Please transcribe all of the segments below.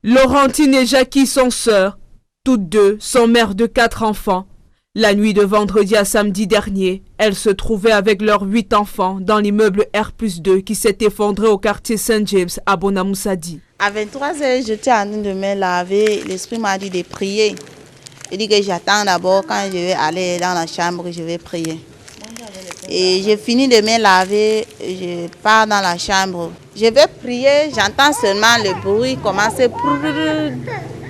Laurentine et Jackie sont sœurs. Toutes deux sont mères de 4 enfants. La nuit de vendredi à samedi dernier, elles se trouvaient avec leurs 8 enfants dans l'immeuble R+2 qui s'est effondré au quartier Saint-James à Bonamoussadi. À 23h, j'étais en train de me laver. L'esprit m'a dit de prier. Il dit que j'attends d'abord quand je vais aller dans la chambre, je vais prier. Et j'ai fini de me laver, je pars dans la chambre. Je vais prier, j'entends seulement le bruit commencer.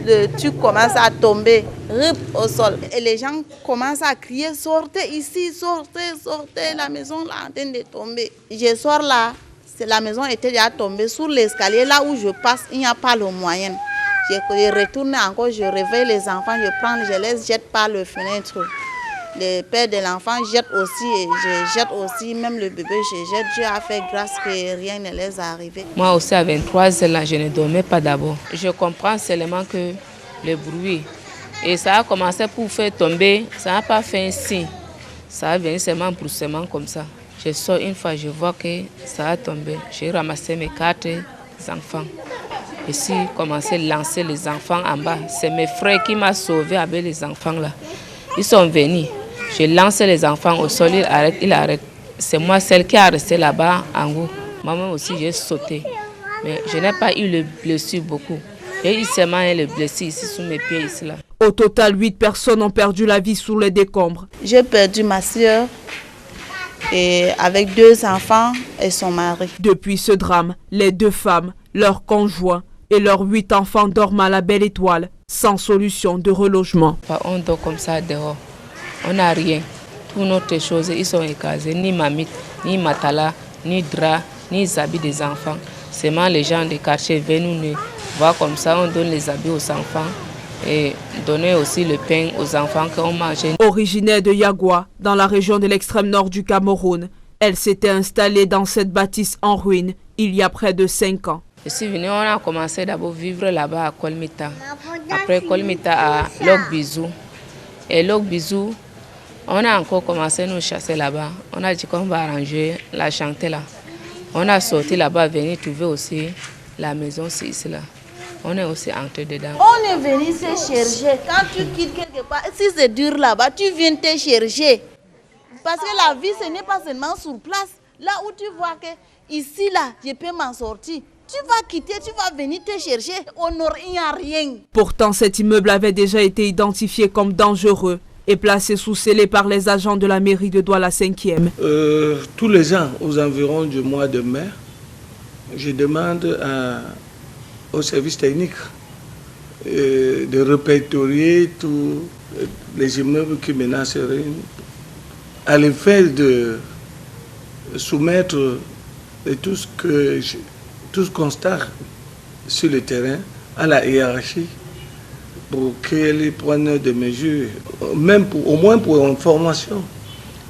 Le truc commence à tomber, rip au sol. Et les gens commencent à crier, sortez ici, sortez, sortez, la maison là en train de tomber. Je sors là, la maison était déjà tombée sur l'escalier, là où je passe, il n'y a pas le moyen. Je retourne encore, je réveille les enfants, je les jette par la fenêtre. Le père de l'enfant jette aussi, et je jette aussi, même le bébé, je jette. Dieu a fait grâce que rien ne les est arrivé. Moi aussi, à 23 ans, là, je ne dormais pas d'abord. Je comprends seulement que le bruit, et ça a commencé pour faire tomber, ça n'a pas fait un signe. Ça a venu seulement brusquement comme ça. Je sors une fois, je vois que ça a tombé. J'ai ramassé mes 4 enfants. Et si commencé à lancer les enfants en bas, c'est mes frères qui m'ont sauvé avec les enfants là. Ils sont venus. Je lance les enfants au sol, il arrête. C'est moi celle qui a resté là-bas en haut. Moi-même aussi, j'ai sauté. Mais je n'ai pas eu le blessure beaucoup. J'ai eu seulement le blessure ici sous mes pieds. Ici, là. Au total, 8 personnes ont perdu la vie sous les décombres. J'ai perdu ma soeur et avec 2 enfants et son mari. Depuis ce drame, les 2 femmes, leurs conjoints et leurs 8 enfants dorment à la Belle Étoile, sans solution de relogement. On dort comme ça dehors. On n'a rien. Toutes nos choses, ils sont écrasés. Ni mamite, ni matala, ni drap, ni habits des enfants. Seulement les gens des quartiers viennent nous voir comme ça. On donne les habits aux enfants et donner aussi le pain aux enfants qu'on mange. Originaire de Yagua, dans la région de l'extrême nord du Cameroun, elle s'était installée dans cette bâtisse en ruine il y a près de 5 ans. Je suis venue, on a commencé d'abord à vivre là-bas à Kolmita. Après Kolmita à Lok-Bizou. Et Lok-Bizou, on a encore commencé à nous chasser là-bas. On a dit qu'on va arranger la chanter là. On a sorti là-bas, venir trouver aussi la maison ici là. On est aussi entré dedans. On est venu se chercher. Quand tu quittes quelque part, si c'est dur là-bas, tu viens te chercher. Parce que la vie, ce n'est pas seulement sur place. Là où tu vois que ici là, je peux m'en sortir. Tu vas quitter, tu vas venir te chercher, il n'y a rien. Pourtant, cet immeuble avait déjà été identifié comme dangereux et placé sous scellé par les agents de la mairie de Douala 5e. Tous les ans, aux environs du mois de mai, je demande au service technique de répertorier tous les immeubles qui menacent ruine, à l'effet de soumettre tout ce constat sur le terrain à la hiérarchie pour qu'elle prenne des mesures, même au moins pour une formation,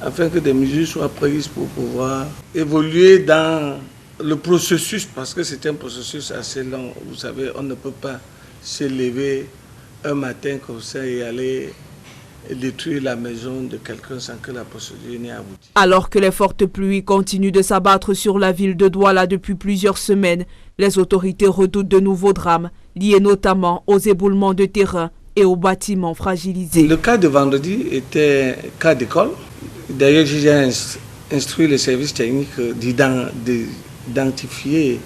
afin que des mesures soient prises pour pouvoir évoluer dans le processus, parce que c'est un processus assez long. Vous savez, on ne peut pas se lever un matin comme ça et aller détruire la maison de quelqu'un sans que la procédure n'ait abouti. Alors que les fortes pluies continuent de s'abattre sur la ville de Douala depuis plusieurs semaines, les autorités redoutent de nouveaux drames, liés notamment aux éboulements de terrain et aux bâtiments fragilisés. Le cas de vendredi était un cas d'école. D'ailleurs, j'ai instruit les services techniques d'identifier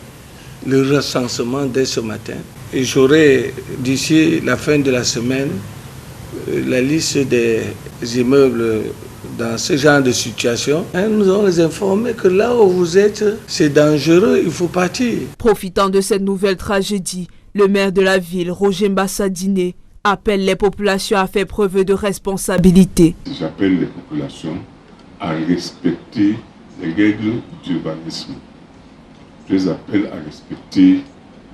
le recensement dès ce matin. Et j'aurai d'ici la fin de la semaine la liste des immeubles dans ce genre de situation. Nous allons les informer que là où vous êtes, c'est dangereux, il faut partir. Profitant de cette nouvelle tragédie, le maire de la ville, Roger Mbassadine, appelle les populations à faire preuve de responsabilité. J'appelle les populations à respecter les règles d'urbanisme. Je les appelle à respecter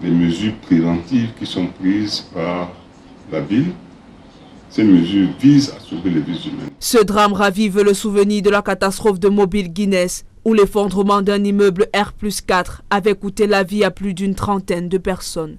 les mesures préventives qui sont prises par la ville. Ces mesures visent à sauver les vies humaines. Ce drame ravive le souvenir de la catastrophe de Mobile Guinness, où l'effondrement d'un immeuble R+4 avait coûté la vie à plus d'une 30aine de personnes.